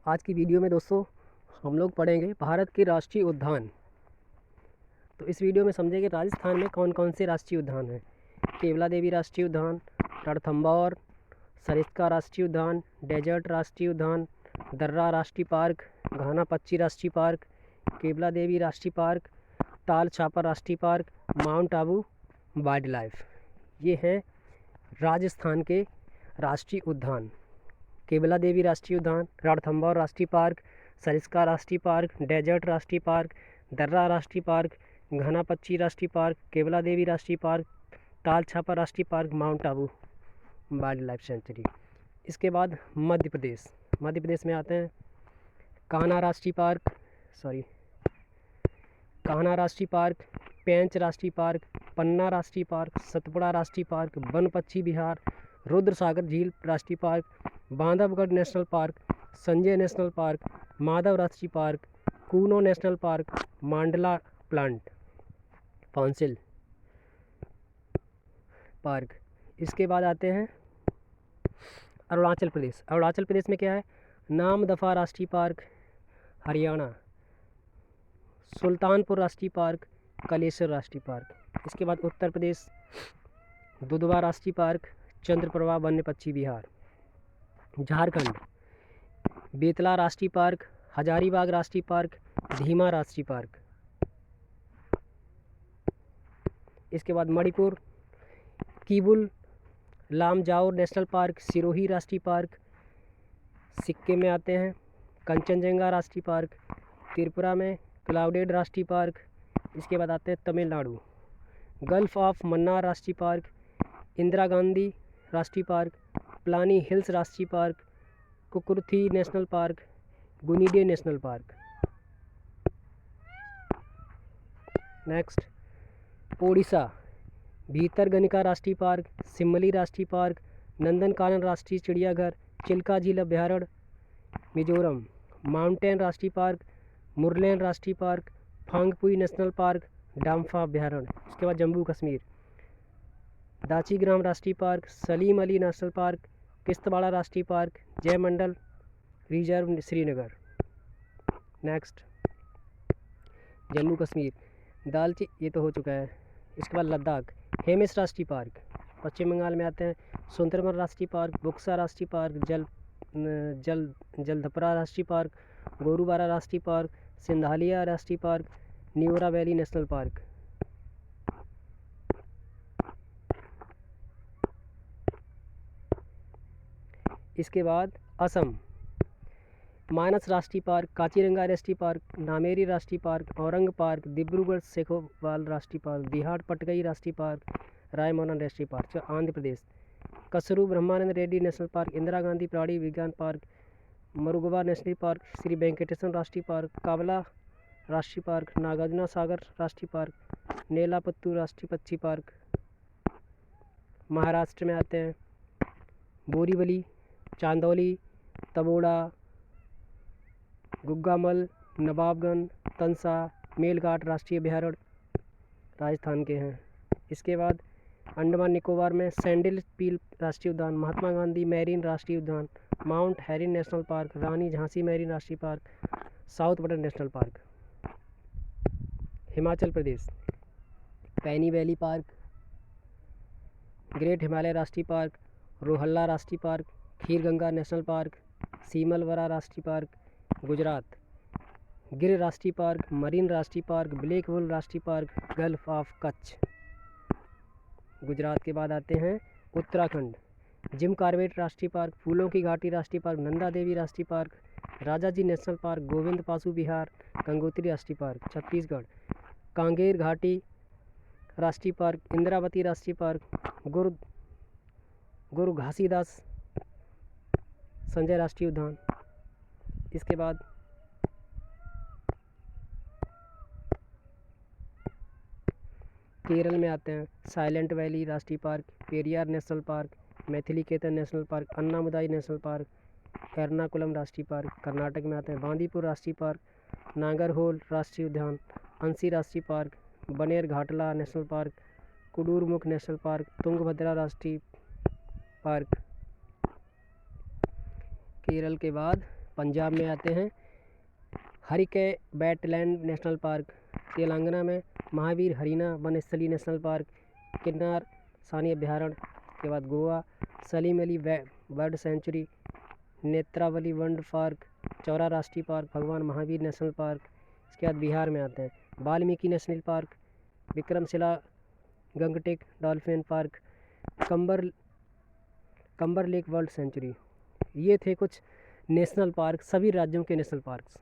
आज की वीडियो में दोस्तों हम लोग पढ़ेंगे भारत के राष्ट्रीय उद्यान। तो इस वीडियो में समझेंगे राजस्थान में कौन कौन से राष्ट्रीय उद्यान हैं। केवला देवी राष्ट्रीय उद्यान, रणथंभौर, सरिस्का राष्ट्रीय उद्यान, डेजर्ट राष्ट्रीय उद्यान, दर्रा राष्ट्रीय पार्क, घाना पक्षी राष्ट्रीय पार्क, केवला देवी राष्ट्रीय पार्क, ताल छापर राष्ट्रीय park, mount Abu wild life. ये हैं राजस्थान के राष्ट्रीय उद्यान। केवला देवी राष्ट्रीय उद्यान, रणथंभौर राष्ट्रीय पार्क, सरिस्का राष्ट्रीय पार्क, डेजर्ट राष्ट्रीय पार्क, दर्रा राष्ट्रीय पार्क, घना पक्षी राष्ट्रीय पार्क, केवला देवी राष्ट्रीय पार्क, ताल छापर राष्ट्रीय park, mount Abu wild life sanctuary. इसके बाद मध्य प्रदेश में आते हैं कान्हा राष्ट्रीय पार्क, पेंच राष्ट्रीय पार्क, पन्ना राष्ट्रीय पार्क, सतपुड़ा राष्ट्रीय पार्क, वन पक्षी विहार, रुद्र सागर झील राष्ट्रीय park, Bandhavgarh national park, Sanjay national park, Madhav राष्ट्रीय पार्क, कूनो नेशनल पार्क, मांडला प्लांट फॉसिल पार्क। इसके बाद आते हैं अरुणाचल प्रदेश में क्या है, नामदफा राष्ट्रीय पार्क हरियाणा, सुल्तानपुर राष्ट्रीय पार्क, कलेश्वर राष्ट्रीय पार्क। इसके बाद उत्तर प्रदेश दुधवा राष्ट्रीय पार्क, चंद्रप्रभा वन्य पक्षी विहार। झारखंड बेतला राष्ट्रीय पार्क, हजारीबाग राष्ट्रीय पार्क, धीमा राष्ट्रीय पार्क। इसके बाद मणिपुर कीबुल लामजाओ नेशनल पार्क, सिरोही राष्ट्रीय पार्क। सिक्किम में आते हैं कंचनजंगा राष्ट्रीय पार्क, त्रिपुरा में क्लाउडेड राष्ट्रीय पार्क। इसके बाद आते हैं तमिलनाडु गल्फ ऑफ मन्नार राष्ट्रीय पार्क, इंदिरा गांधी राष्ट्रीय पार्क, प्लानी हिल्स राष्ट्रीय park, Mukurthi national park, Guindy national park. Next Odisha Bhitarkanika राष्ट्रीय पार्क, सिमली राष्ट्रीय पार्क, नंदनकानन राष्ट्रीय चिड़ियाघर, चिल्का झील अभ्यारण्य। मिजोरम माउंटेन राष्ट्रीय पार्क, मुरलेन राष्ट्रीय park, Phawngpui national park, Dampa अभ्यारण्य। इसके बाद जम्मू कश्मीर दाचीग्राम राष्ट्रीय park, Salim Ali national park, Kishtwar राष्ट्रीय पार्क, जयमंडल रिजर्व श्रीनगर। नेक्स्ट जम्मू कश्मीर ये तो हो चुका है। इसके बाद लद्दाख हेमिस राष्ट्रीय पार्क। पश्चिम बंगाल में आते हैं सुंदरबन राष्ट्रीय पार्क, बुक्सा राष्ट्रीय पार्क, जलधपरा राष्ट्रीय पार्क, गोरुबारा राष्ट्रीय पार्क, सिंधालिया राष्ट्रीय park, Neura valley national park. इसके बाद असम मानस राष्ट्रीय पार्क, काजीरंगा राष्ट्रीय पार्क, नामेरी राष्ट्रीय पार्क, औरंग पार्क, डिब्रूगढ़ सेखोवाल राष्ट्रीय पार्क, दिहाड़ पटगई राष्ट्रीय पार्क, रायमोना राष्ट्रीय park. Andhra Pradesh Kasu Brahmananda Reddy national park, Indira Gandhi प्राणी विज्ञान park, Mrugavani national park, Sri Venkateswara राष्ट्रीय पार्क, कावला राष्ट्रीय पार्क, नागार्जुना सागर राष्ट्रीय पार्क, नेलापत्तू राष्ट्रीय पक्षी पार्क। महाराष्ट्र में आते हैं बोरीवली, चांदौली, तबोड़ा, गुग्गामल, नवाबगंज, तंसा, मेलघाट राष्ट्रीय अभ्यारण्य राजस्थान के हैं। इसके बाद अंडमान निकोबार में सैंडिल पील राष्ट्रीय उद्यान, महात्मा गांधी मैरीन राष्ट्रीय उद्यान, mount Harriet national park, Rani Jhansi marine राष्ट्रीय park, south button national park. Himachal Pradesh Pin valley park, great Himalaya राष्ट्रीय पार्क, रोहल्ला राष्ट्रीय park, Kheerganga national park, Simbalbara राष्ट्रीय पार्क। गुजरात गिर राष्ट्रीय पार्क, मरीन राष्ट्रीय पार्क, ब्लैक वुल राष्ट्रीय park, gulf of Kutch. Gujarat के बाद आते हैं उत्तराखंड जिम कॉर्बेट राष्ट्रीय पार्क, फूलों की घाटी राष्ट्रीय पार्क, नंदा देवी राष्ट्रीय park, Rajaji national park, Govind पासु विहार, गंगोत्री राष्ट्रीय पार्क। छत्तीसगढ़ कांगेर घाटी राष्ट्रीय पार्क, इंद्रावती राष्ट्रीय पार्क, गुरु घासीदास संजय राष्ट्रीय उद्यान। इसके बाद केरल में आते हैं साइलेंट वैली राष्ट्रीय park, Periyar national park, Mathikettan national park, Anamudi national park, Ernakulam राष्ट्रीय पार्क। कर्नाटक में आते हैं बांदीपुर राष्ट्रीय पार्क, नागरहोल राष्ट्रीय उद्यान, अंसी राष्ट्रीय park, Bannerghatta national park, Kudremukh national park, Tungabhadra राष्ट्रीय पार्क। केरल के बाद पंजाब में आते हैं। Harike wetland national park Telangana में। Mahavir Harina Vanasthali national park Kinnerasani अभ्यारण्य के बाद Goa. Salim Ali bird sanctuary Netravali bird park Chorao राष्ट्रीय पार्क भगवान महावीर नेशनल पार्क। इसके बाद बिहार में आते हैं Valmiki national park Vikramshila Gangetic dolphin park Kanwar lake world sanctuary. ये थे कुछ नेशनल पार्क, सभी राज्यों के नेशनल पार्क्स।